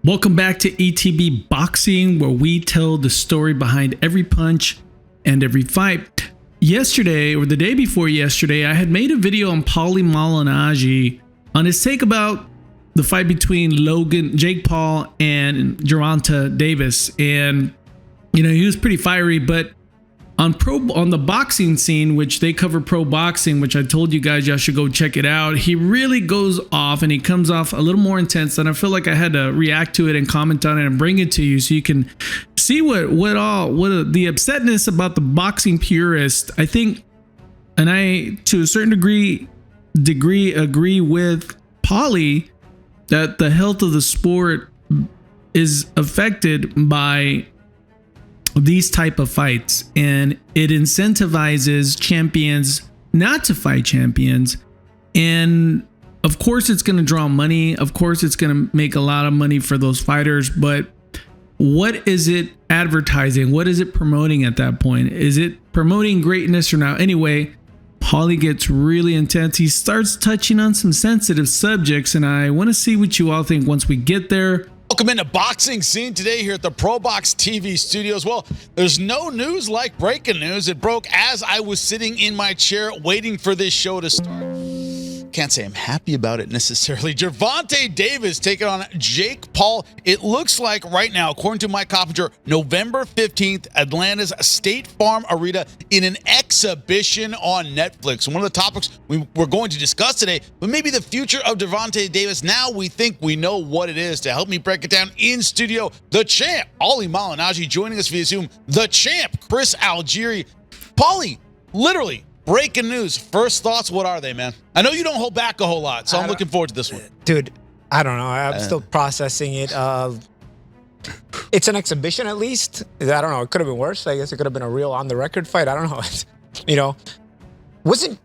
Welcome back to ETB Boxing, where we tell the story behind every punch and every fight. Yesterday, or the day before yesterday, I had made a video on Paulie Malignaggi on his take about the fight between Jake Paul and Gervonta Davis. And, you know, he was pretty fiery, but on the boxing scene, which they cover pro boxing, which I told you guys y'all should go check it out, he really goes off and he comes off a little more intense, and I feel like I had to react to it and comment on it and bring it to you so you can see what the upsetness about the boxing purist. I think, and I to a certain degree agree with Paulie that the health of the sport is affected by these type of fights, and it incentivizes champions not to fight champions. And of course it's going to draw money, of course it's going to make a lot of money for those fighters, but what is it advertising? What is it promoting at that point? Is it promoting greatness or not? Anyway, Paulie gets really intense. He starts touching on some sensitive subjects, and I want to see what you all think once we get there. Welcome into Boxing Scene today here at the Pro Box TV studios. Well, there's no news like breaking news. It broke as I was sitting in my chair waiting for this show to start. Can't say I'm happy about it necessarily. Gervonta Davis taking on Jake Paul. It looks like right now, according to Mike Coppinger, November 15th, Atlanta's State Farm Arena in an exhibition on Netflix. And one of the topics we're going to discuss today, but maybe the future of Gervonta Davis. Now we think we know what it is. To help me break it down in studio, the champ, Paulie Malignaggi, joining us via Zoom, the champ, Chris Algieri. Paulie, literally, breaking news. First thoughts, what are they, man? I know you don't hold back a whole lot, so I'm looking forward to this one. Dude, I don't know. I'm still processing it. It's an exhibition, at least. I don't know. It could have been worse. I guess it could have been a real on-the-record fight. I don't know. You know, wasn't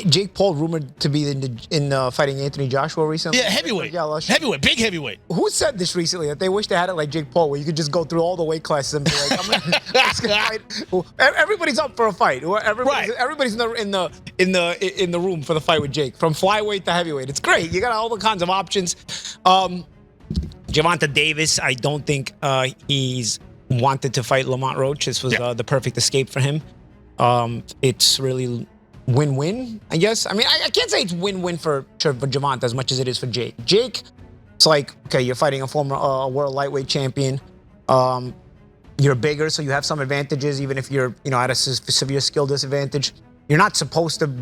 Jake Paul rumored to be in fighting Anthony Joshua recently? Yeah, heavyweight. Heavyweight, big heavyweight. Who said this recently, that they wish they had it like Jake Paul, where you could just go through all the weight classes and be like, I'm gonna fight. Everybody's up for a fight. Everybody's in the room for the fight with Jake, from flyweight to heavyweight. It's great. You got all the kinds of options. Gervonta Davis, I don't think he's wanted to fight Lamont Roach. This was the perfect escape for him. It's really win-win, I guess. I mean, I can't say it's win-win for Gervonta as much as it is for Jake. Jake, it's like, okay, you're fighting a former world lightweight champion. You're bigger, so you have some advantages, even if you're, you know, at a severe skill disadvantage. You're not supposed to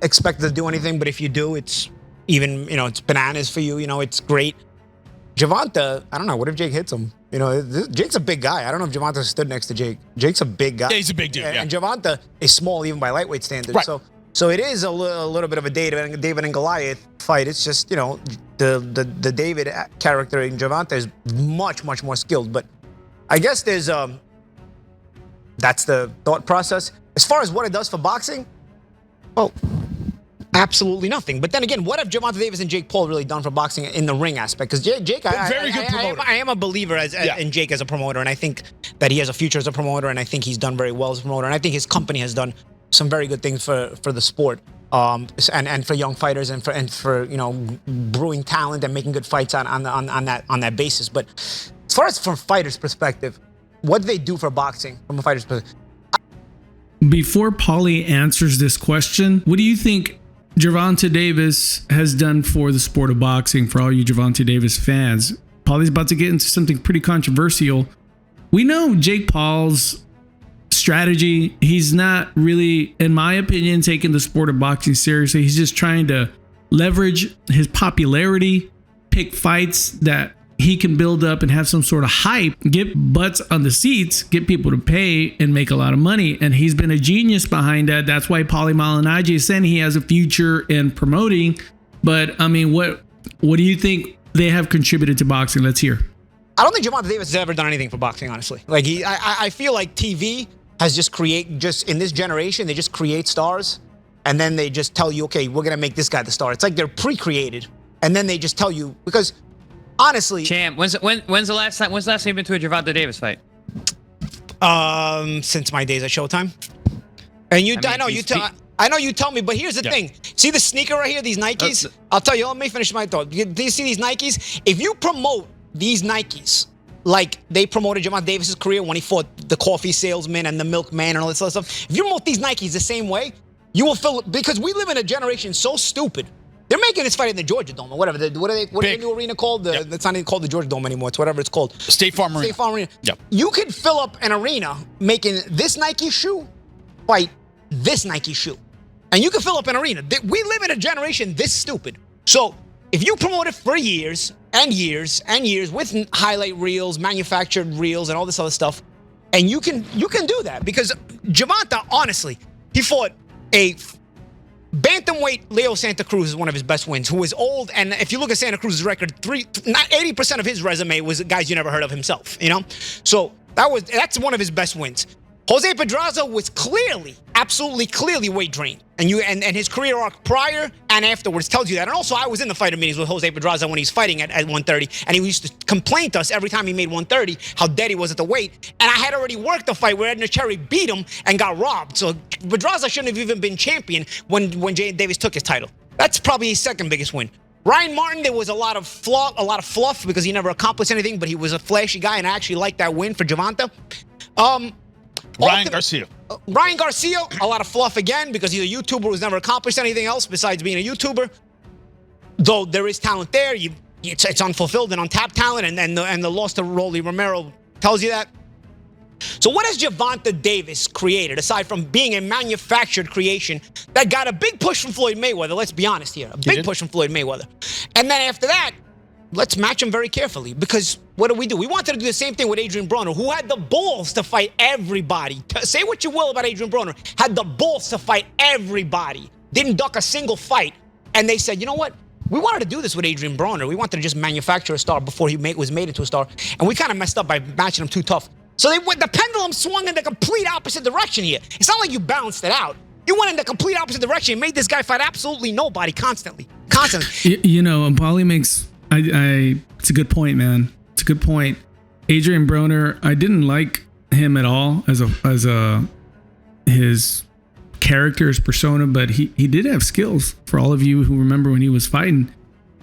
expect to do anything, but if you do, it's even, you know, it's bananas for you. You know, it's great. Gervonta, I don't know. What if Jake hits him? You know, Jake's a big guy. I don't know if Gervonta stood next to Jake. Jake's a big guy. Yeah, he's a big dude. And Gervonta is small even by lightweight standards. Right. So it is a little bit of a David and Goliath fight. It's just, you know, the David character in Gervonta is much more skilled. But I guess there's that's the thought process. As far as what it does for boxing, well, absolutely nothing. But then again, what have Gervonta Davis and Jake Paul really done for boxing in the ring aspect? Because Jake, I am a believer in Jake as a promoter, and I think that he has a future as a promoter, and I think he's done very well as a promoter, and I think his company has done some very good things for the sport, and for young fighters, and for you know, brewing talent and making good fights on that basis. But as far as from fighters' perspective, what do they do for boxing from a fighter's perspective? Before Paulie answers this question, what do you think Gervonta Davis has done for the sport of boxing, for all you Gervonta Davis fans? Paulie's about to get into something pretty controversial. We know Jake Paul's strategy. He's not really, in my opinion, taking the sport of boxing seriously. He's just trying to leverage his popularity, pick fights that he can build up and have some sort of hype, get butts on the seats, get people to pay and make a lot of money. And he's been a genius behind that. That's why Paulie Malignaggi is saying he has a future in promoting. But I mean, what do you think they have contributed to boxing? Let's hear. I don't think Gervonta Davis has ever done anything for boxing, honestly. Like I feel like TV has just in this generation, they just create stars, and then they just tell you, okay, we're gonna make this guy the star. It's like they're pre-created, and then they just tell you, because honestly, champ, when's the last time you've been to a Gervonta Davis fight? Since my days at Showtime. And I know you tell me, but here's the thing. See the sneaker right here, these Nikes? I'll tell you, let me finish my thought. Do you see these Nikes? If you promote these Nikes, like they promoted Gervonta Davis's career when he fought the coffee salesman and the milkman and all this other stuff. If you promote these Nikes the same way, you will feel, because we live in a generation so stupid. They're making this fight in the Georgia Dome or whatever. What is the new arena called? It's not even called the Georgia Dome anymore. It's whatever it's called. State Farm Arena. State Farm Arena. Yep. You could fill up an arena making this Nike shoe fight this Nike shoe. And you can fill up an arena. We live in a generation this stupid. So if you promote it for years and years and years with highlight reels, manufactured reels, and all this other stuff, and you can do that, because Gervonta, honestly, he fought a bantamweight. Leo Santa Cruz is one of his best wins, who is old, and if you look at Santa Cruz's record, 80% of his resume was guys you never heard of himself, you know? So that's one of his best wins. Jose Pedraza was absolutely clearly weight drained. And his career arc prior and afterwards tells you that. And also, I was in the fighter meetings with Jose Pedraza when he's fighting at 130, and he used to complain to us every time he made 130 how dead he was at the weight. And I had already worked the fight where Edna Cherry beat him and got robbed. So Pedraza shouldn't have even been champion when Jay Davis took his title. That's probably his second biggest win. Ryan Martin, there was a lot of fluff because he never accomplished anything, but he was a flashy guy, and I actually liked that win for Gervonta. Ryan Garcia, a lot of fluff again because he's a YouTuber who's never accomplished anything else besides being a YouTuber. Though there is talent there, it's unfulfilled and untapped talent, and the loss to Rolly Romero tells you that. So what has Gervonta Davis created aside from being a manufactured creation that got a big push from Floyd Mayweather? Let's be honest here, a big push from Floyd Mayweather, and then after that, let's match him very carefully, because what do? We wanted to do the same thing with Adrian Broner, who had the balls to fight everybody. Say what you will about Adrian Broner, had the balls to fight everybody. Didn't duck a single fight. And they said, you know what? We wanted to do this with Adrian Broner. We wanted to just manufacture a star before he was made into a star. And we kind of messed up by matching him too tough. So the pendulum swung in the complete opposite direction here. It's not like you balanced it out. You went in the complete opposite direction and made this guy fight absolutely nobody constantly. You know, Paulie makes... it's a good point, man. It's a good point. Adrian Broner, I didn't like him at all as his character, his persona, but he did have skills, for all of you who remember when he was fighting.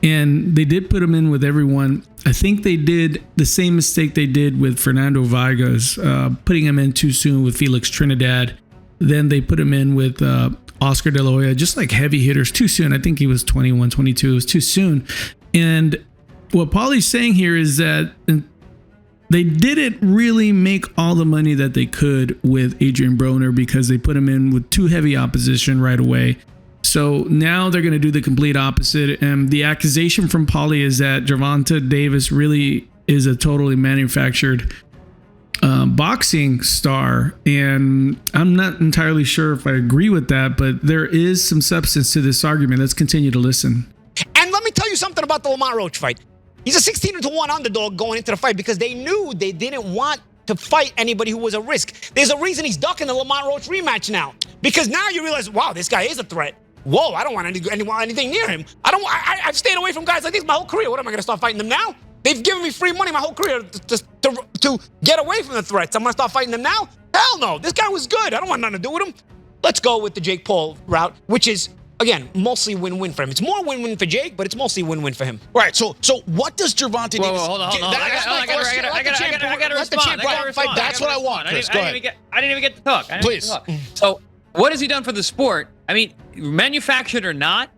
And they did put him in with everyone. I think they did the same mistake they did with Fernando Vargas, putting him in too soon with Felix Trinidad. Then they put him in with Oscar De La Hoya, just like heavy hitters, too soon. I think he was 21, 22. It was too soon. And what Paulie's saying here is that they didn't really make all the money that they could with Adrian Broner because they put him in with too heavy opposition right away. So now they're going to do the complete opposite. And the accusation from Paulie is that Gervonta Davis really is a totally manufactured boxing star. And I'm not entirely sure if I agree with that, but there is some substance to this argument. Let's continue to listen. And let me tell you something about the Lamont Roach fight. He's a 16-1 underdog going into the fight because they knew they didn't want to fight anybody who was a risk. There's a reason he's ducking the Lamont Roach rematch now, because now you realize, wow, this guy is a threat. Whoa, I don't want anything near him. I've stayed away from guys like this my whole career. What am I going to start fighting them now? They've given me free money my whole career to get away from the threats. I'm going to start fighting them now? Hell no. This guy was good. I don't want nothing to do with him. Let's go with the Jake Paul route, which is, again, mostly win-win for him. It's more win-win for Jake, but it's mostly win-win for him. Right. So what does Gervonta Davis? Whoa, hold on. I got to respond. That's what I want, Chris. Go ahead. I didn't even get to talk. Please. So, what has he done for the sport? I mean, manufactured or not,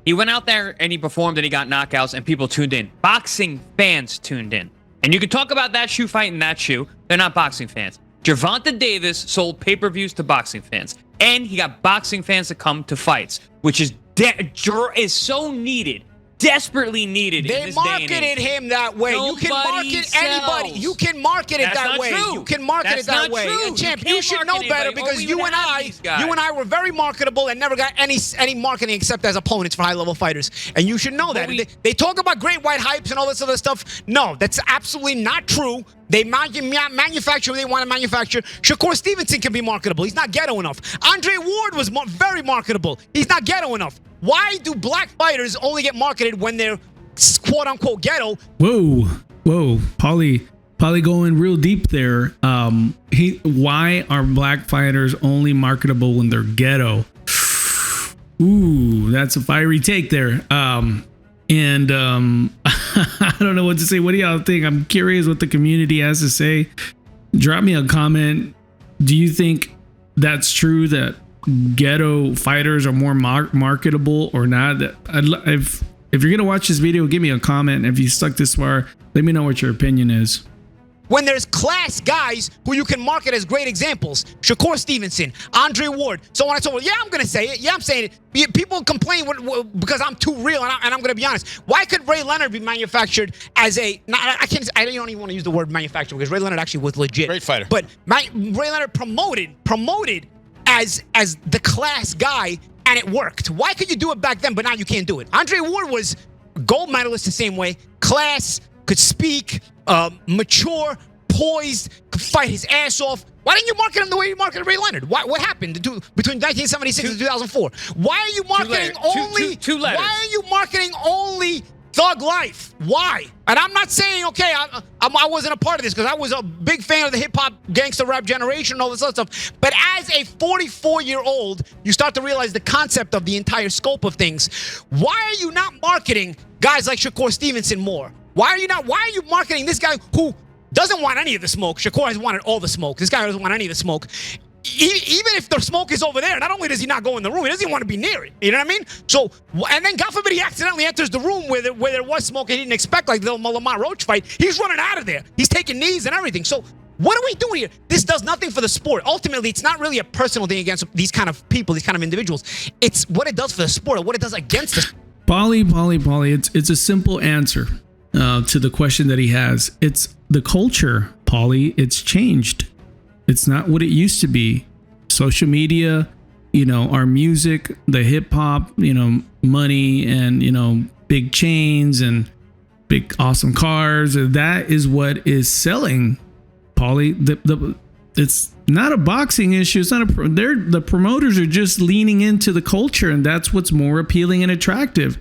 he went out there and he performed and he got knockouts and people tuned in. Boxing fans tuned in. And you can talk about that shoe fight and that shoe. They're not boxing fans. Gervonta Davis sold pay-per-views to boxing fans. And he got boxing fans to come to fights, which is so needed, desperately needed. They marketed him that way. You can market anybody. You can market it that way. You can market it that way. And champ, you should know better because you and I were very marketable and never got any marketing except as opponents for high-level fighters. And you should know that. They talk about great white hypes and all this other stuff. No, that's absolutely not true. They manufacture what they want to manufacture. Shakur Stevenson can be marketable. He's not ghetto enough. Andre Ward was very marketable. He's not ghetto enough. Why do black fighters only get marketed when they're quote-unquote ghetto? Whoa. Paulie going real deep there. Why are black fighters only marketable when they're ghetto? Ooh, that's a fiery take there. And I don't know what to say. What do y'all think? I'm curious what the community has to say. Drop me a comment. Do you think that's true that ghetto fighters are more marketable or not? If you're gonna watch this video, give me a comment. If you stuck this far, let me know what your opinion is. When there's class guys who you can market as great examples, Shakur Stevenson, Andre Ward, so on and so forth. Yeah, I'm going to say it. Yeah, I'm saying it. People complain because I'm too real, and I'm going to be honest. Why could Ray Leonard be manufactured as a... I don't even want to use the word manufactured because Ray Leonard actually was legit. Great fighter. But Ray Leonard promoted as the class guy, and it worked. Why could you do it back then, but now you can't do it? Andre Ward was gold medalist the same way. Class, could speak, mature, poised, could fight his ass off. Why didn't you market him the way you marketed Ray Leonard? What happened between 1976 and 2004? Why are you marketing only? Why are you marketing only Thug Life? Why? And I'm not saying okay, I wasn't a part of this because I was a big fan of the hip hop gangster rap generation and all this other stuff. But as a 44-year-old, you start to realize the concept of the entire scope of things. Why are you not marketing guys like Shakur Stevenson more? Why are you marketing this guy who doesn't want any of the smoke? Shakur has wanted all the smoke. This guy doesn't want any of the smoke. Even if the smoke is over there, not only does he not go in the room, he doesn't even want to be near it. You know what I mean? So, and then God forbid he accidentally enters the room where there was smoke and he didn't expect, like the Lamar Roach fight. He's running out of there. He's taking knees and everything. So what are we doing here? This does nothing for the sport. Ultimately, it's not really a personal thing against these kind of people, these kind of individuals. It's what it does for the sport or what it does against the sport. Paulie, it's a simple answer to the question that he has. It's the culture, Paulie. It's changed. It's not what it used to be. Social media, our music, the hip hop, money and, big chains and big awesome cars. That is what is selling, Paulie. It's not a boxing issue. It's not the promoters are just leaning into the culture, and that's what's more appealing and attractive.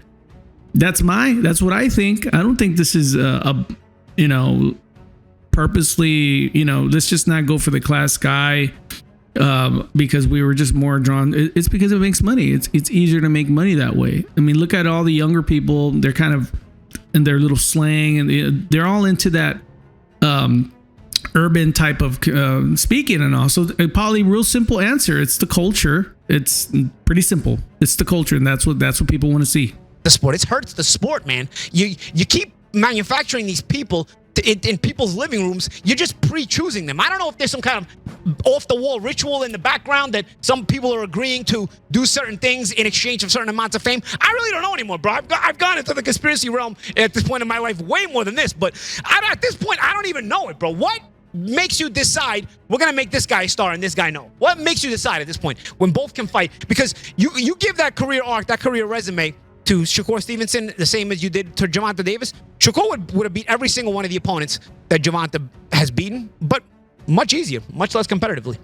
That's what I think. I don't think this is purposely, let's just not go for the class guy because we were just more drawn. It's because it makes money. It's easier to make money that way. I mean, look at all the younger people. They're kind of in their little slang, and they're all into that urban type of speaking. And also, Paulie, real simple answer. It's the culture. It's pretty simple. It's the culture, and that's what people want to see. The sport. It hurts the sport, man. You keep manufacturing these people in people's living rooms. You're just pre-choosing them. I don't know if there's some kind of off-the-wall ritual in the background that some people are agreeing to do certain things in exchange for certain amounts of fame. I really don't know anymore, bro. I've gone into the conspiracy realm at this point in my life way more than this, but at this point, I don't even know it, bro. What makes you decide we're going to make this guy a star and this guy no? What makes you decide at this point when both can fight? Because you give that career arc, that career resume to Shakur Stevenson, the same as you did to Gervonta Davis. Shakur would have beat every single one of the opponents that Gervonta has beaten, but much easier, much less competitively.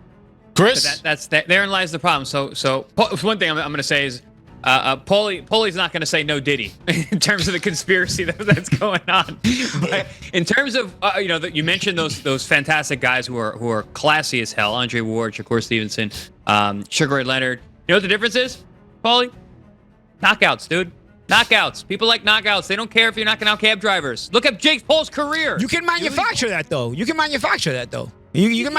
Chris? Therein lies the problem. So one thing I'm going to say is Paulie's not going to say no Diddy in terms of the conspiracy that's going on. But in terms of you mentioned those fantastic guys who are classy as hell: Andre Ward, Shakur Stevenson, Sugar Ray Leonard. You know what the difference is, Paulie? Knockouts, dude. Knockouts. People like knockouts. They don't care if you're knocking out cab drivers. Look at Jake Paul's career. You can manufacture that though. You can manufacture. You can't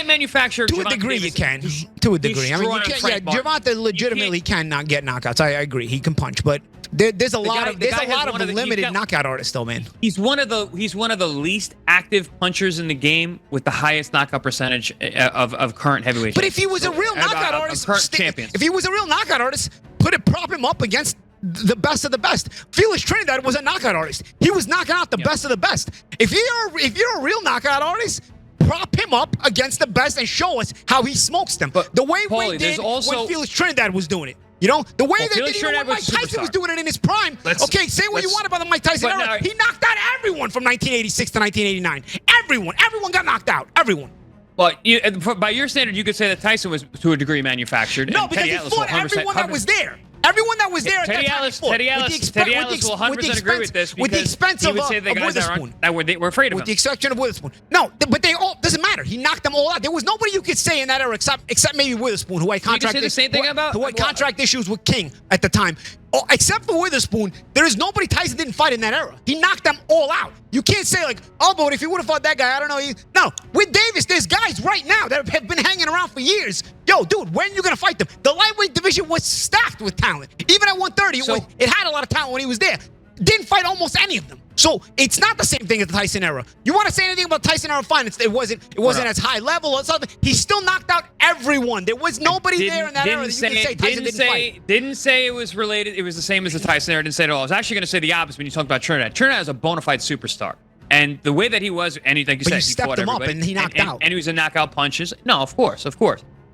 manufacture. To a degree, you can. To a degree. I mean, you can. Yeah, Gervonta legitimately cannot get knockouts. I agree. He can punch, but there's a lot of limited knockout artists, though, man. He's one of the least active punchers in the game with the highest knockout percentage of current heavyweights. But if he was a real knockout artist, champions. If he was a real knockout artist, prop him up against the best of the best. Felix Trinidad was a knockout artist. He was knocking out the best of the best. If you're a real knockout artist, prop him up against the best and show us how he smokes them. But the way we did when Felix Trinidad was doing it. The way they did when Mike Tyson was doing it in his prime. Okay, say what you want about the Mike Tyson era. He knocked out everyone from 1986 to 1989. Everyone got knocked out. Everyone. Well, by your standard, you could say that Tyson was to a degree manufactured. No, because he fought everyone that was there. Everyone that was there at that time fought. Teddy Ellis will 100% agree with this. With the expense of Witherspoon. That were afraid of him. With the exception of Witherspoon. No, but they all, doesn't matter. He knocked them all out. There was nobody you could say in that era except maybe Witherspoon, who had contract issues with King at the time. except for Witherspoon, there is nobody Tyson didn't fight in that era. He knocked them all out. You can't say like, oh, but if he would have fought that guy, I don't know. No, with Davis, there's guys right now that have been hanging around for years. Yo, dude, when are you going to fight them? The lightweight division was stacked with talent. Even at 130, it had a lot of talent when he was there. Didn't fight almost any of them. So it's not the same thing as the Tyson era. You want to say anything about Tyson era? Fine. It wasn't as high level or something. He still knocked out everyone. There was nobody there in that era that you can say Tyson didn't fight. Didn't say it was related. It was the same as the Tyson era. Didn't say it at all. I was actually going to say the opposite when you talk about Trinidad. Trinidad is a bona fide superstar. And the way that he was, and like you said, he stepped him up and he knocked out. And he was a knockout punches. No, of course.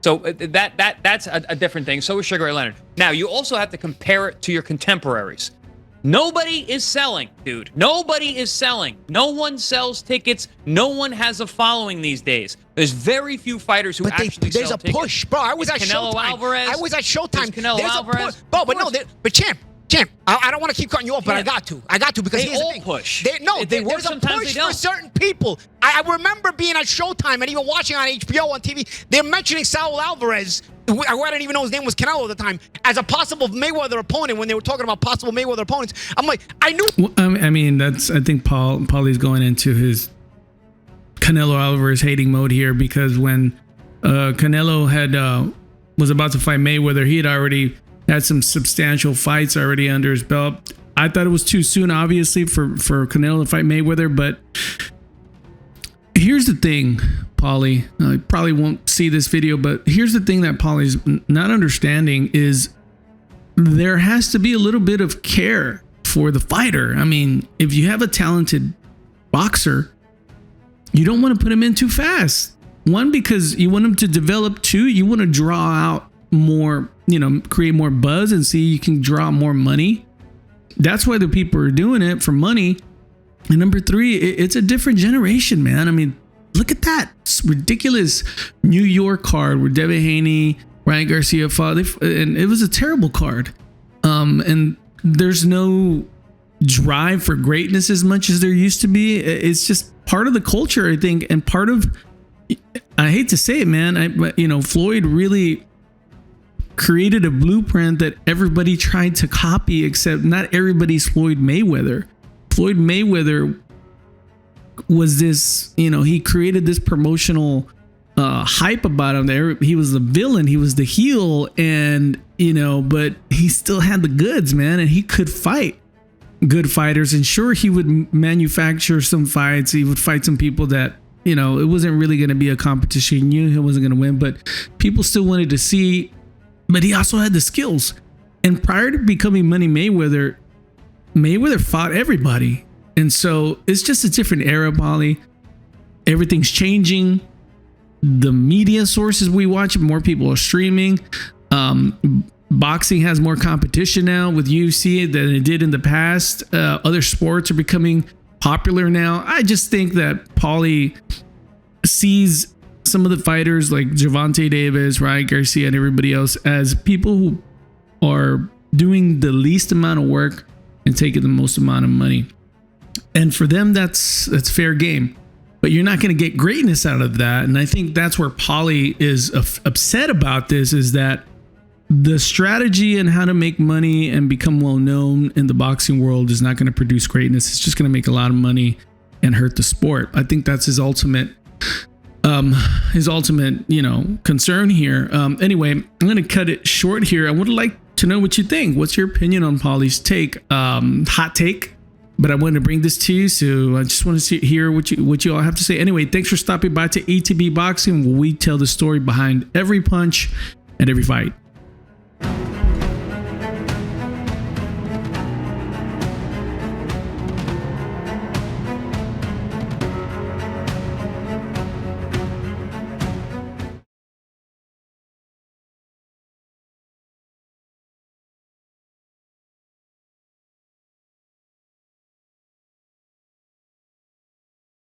So that's a different thing. So is Sugar Ray Leonard. Now, you also have to compare it to your contemporaries. Nobody is selling, dude. Nobody is selling. No one sells tickets. No one has a following these days. There's very few fighters who actually sell tickets. There's a push, bro. I was at Canelo Showtime. Alvarez. I was at Showtime. Canelo There's Alvarez. a push. Bro, but champ. I don't want to keep cutting you off, but I got to because they here's all the thing. push. They work. There's a push for certain people. I remember being at Showtime and even watching on HBO on TV. They're mentioning Saul Alvarez, who I didn't even know his name was Canelo at the time, as a possible Mayweather opponent when they were talking about possible Mayweather opponents. I'm like, I knew. Well, I mean, I think Paulie's going into his Canelo Alvarez hating mode here, because when Canelo was about to fight Mayweather, he had already had some substantial fights already under his belt. I thought it was too soon, obviously, for Canelo to fight Mayweather. But here's the thing, Paulie. I probably won't see this video, but here's the thing that Paulie's not understanding is there has to be a little bit of care for the fighter. I mean, if you have a talented boxer, you don't want to put him in too fast. One, because you want him to develop. Two, you want to draw out more, create more buzz and see you can draw more money. That's why the people are doing it, for money. And number three, it's a different generation, man. I mean, look at that ridiculous New York card where Devin Haney, Ryan Garcia fought, and it was a terrible card. And there's no drive for greatness as much as there used to be. It's just part of the culture, I think, and part of, I hate to say it, man, Floyd really created a blueprint that everybody tried to copy, except not everybody's Floyd Mayweather. Floyd Mayweather was this, he created this promotional hype about him there. He was the villain, he was the heel, and but he still had the goods, man, and he could fight good fighters. And sure, he would manufacture some fights. He would fight some people that, it wasn't really going to be a competition. He knew he wasn't going to win, but people still wanted to see. But he also had the skills. And prior to becoming Money Mayweather fought everybody. And so it's just a different era, Paulie. Everything's changing. The media sources we watch, more people are streaming. Boxing has more competition now with UFC than it did in the past. Other sports are becoming popular now. I just think that Paulie sees some of the fighters like Gervonta Davis, Ryan Garcia, and everybody else as people who are doing the least amount of work and taking the most amount of money. And for them, that's fair game. But you're not going to get greatness out of that. And I think that's where Paulie is upset about this, is that the strategy and how to make money and become well known in the boxing world is not going to produce greatness. It's just going to make a lot of money and hurt the sport. I think that's his ultimate concern here. Anyway, I'm going to cut it short here. I would like to know what you think. What's your opinion on Paulie's take? Hot take, but I wanted to bring this to you, so I just want to hear what you all have to say. Anyway, thanks for stopping by to ETB Boxing, where we tell the story behind every punch and every fight.